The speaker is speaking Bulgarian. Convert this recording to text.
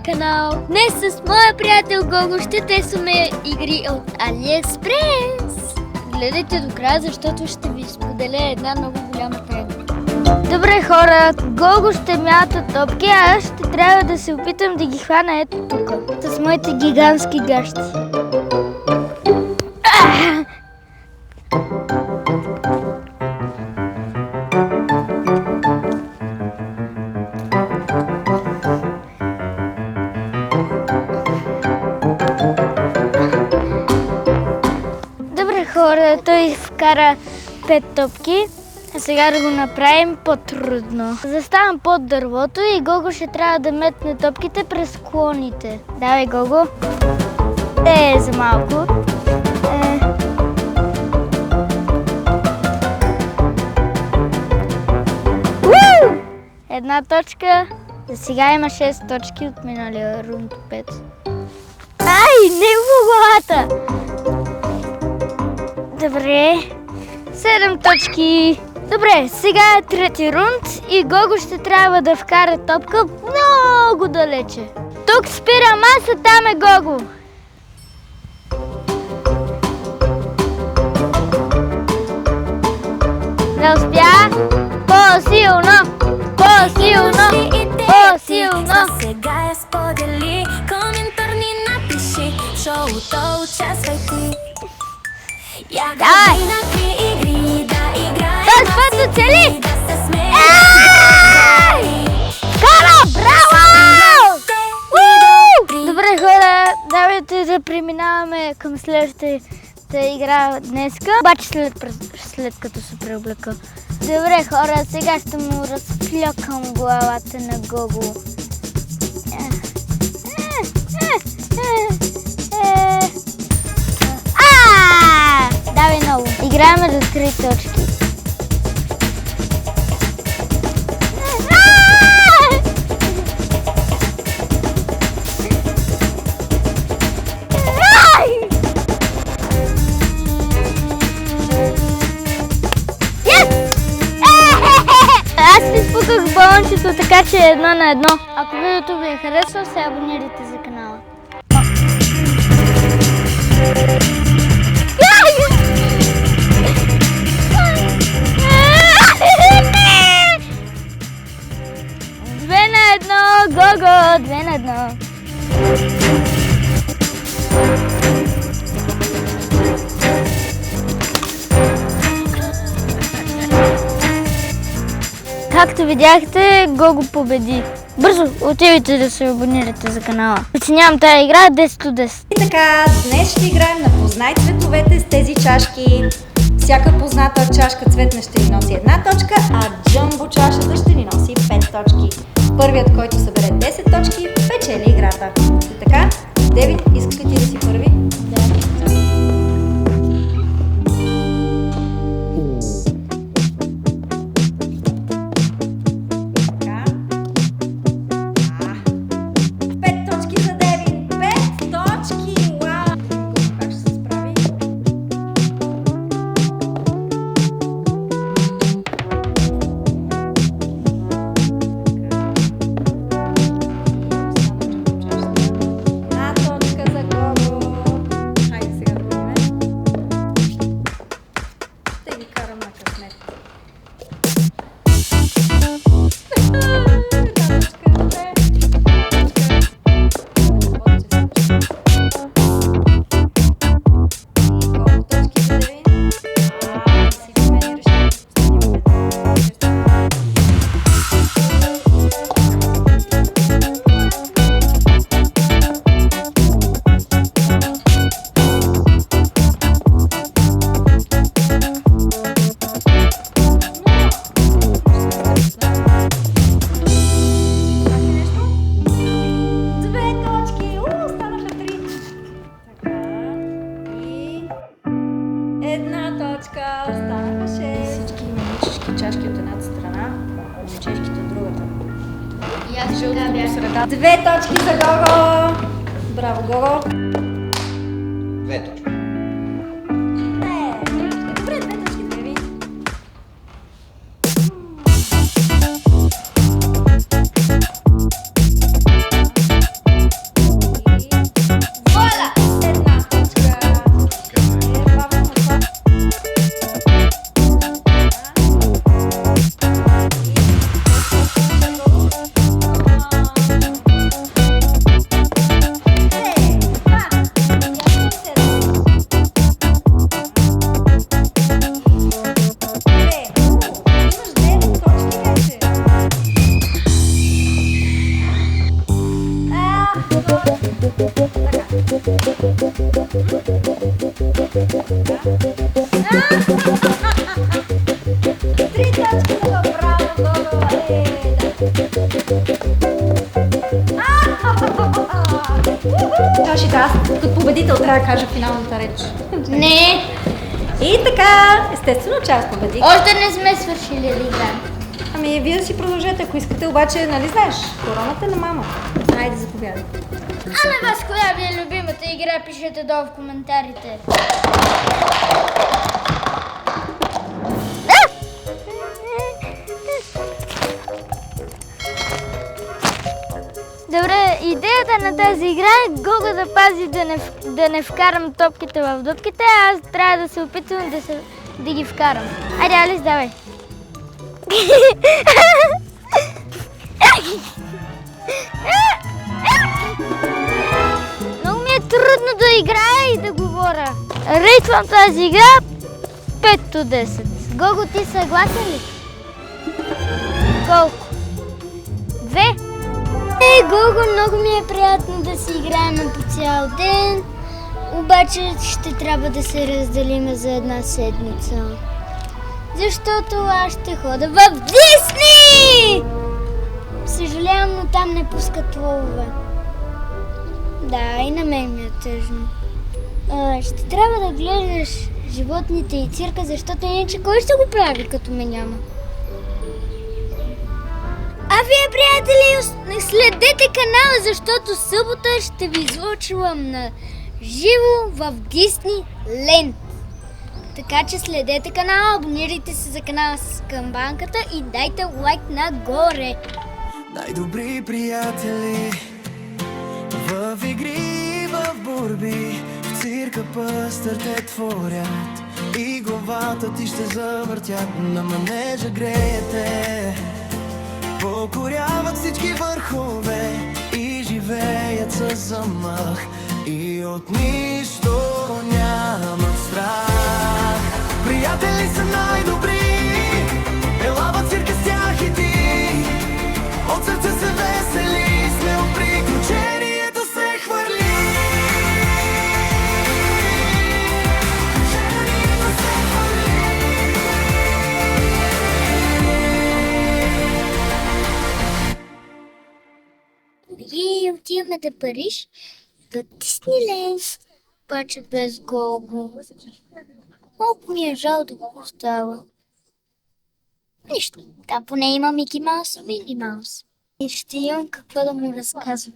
канал. Днес с моя приятел Гого ще тестваме игри от AliExpress. Гледайте до края, защото ще ви споделя една много голяма тайна. Добре хора, Гого ще мята топки, а аз ще трябва да се опитам да ги хвана ето тук, с моите гигантски гащи. Добре хора, той вкара 5 топки. А сега да го направим по-трудно. Заставам под дървото и Гого ще трябва да метне топките през клоните. Давай, Гого. За малко. Една точка. За сега има 6 точки от миналия рунд 5. Ай, не в главата! Добре. 7 точки. Добре, сега е трети рунд и Гого ще трябва да вкара топка много далече. Тук спира маса, там е Гого. Не успя. По-силно, по-силно, по-силно. Сега я сподели, коментар ни напиши, в шоуто участвай ти. Я гради на три игри, да играем път цели! да се смеем. Кара, браво! Добре хора, давайте да преминаваме към следващата игра днеска. Обаче след като се преоблека. Добре хора, сега ще му разплякам главата на Гого. Давай много. Играем за 3 точки. Аз си спуках балончето, така че 1 на 1. Ако видеото ви е харесало, се абонирайте за канала. Две на едно, Гого, 2 на 1. Както видяхте, Гого победи. Бързо отивайте да се абонирате за канала. Оценявам тази игра 10 от 10. И така, днес ще играем на познай цветовете с тези чашки. Всяка позната чашка цветна ще ни носи 1 точка, а джамбо чашата ще ни носи 5 точки. Първият, който събере 10 точки, печели играта. И така, Девид, искаш ли ти да си първи? Да. Чашки от едната страна, момчешките от другата. И аз жълтото по среда. 2 точки за Гого! Браво, Гого! 2 точки. Добре, 2 точки, Девид. Три точки за това, браво, Гого! Чашите, аз като победител трябва да кажа финалната реч. Не, И така, естествено, че аз победих. още не сме свършили да играем. Ами, вие да си продължете, ако искате, обаче, нали знаеш, короната е на мама. Хайде, заповядайте. А на вас коя ви е любимата игра, пишете долу в коментарите. Добре, идеята на тази игра е Гого да пази да не вкарам топките в дупките, а аз трябва да се опитвам да ги вкарам. Айде, Алис, давай. Много ми е трудно да играя и да говоря. Рейтвам тази игра 5 от 10. Гого, ти съгласен ли? Колко? 2? Гого, много ми е приятно да си играем по цял ден, обаче ще трябва да се разделим за една седмица. Защото аз ще хода в Дисни! Съжалявам, но там не пускат ловове. Да, и на мен ми е тъжно. Ще трябва да гледаш животните и цирка, защото иначе кой ще го прави, като ме няма? А вие, приятели, следете канала, защото събота ще ви излъчвам на живо в Дисни Ленд. Така че следете канала, абонирайте се за канала с камбанката и дайте лайк нагоре. Най-добри приятели в игри и в борби, в цирка пъстър те творят и главата ти ще завъртят. На манежа греете, покоряват всички върхове и живеят със замах и от нищо нямат страх. Приятели са най-добри, ела в цирка с тях и ти. От сърце се весели, сме от приключението се хвърли. Приключението се хвърли. И отиваме да Париж до Дисниленд, обаче без Гого. Колко ми е жал да го остава. Нищо, там поне има Мики Маус и Мини Маус. И ще имам какво да му разказвам.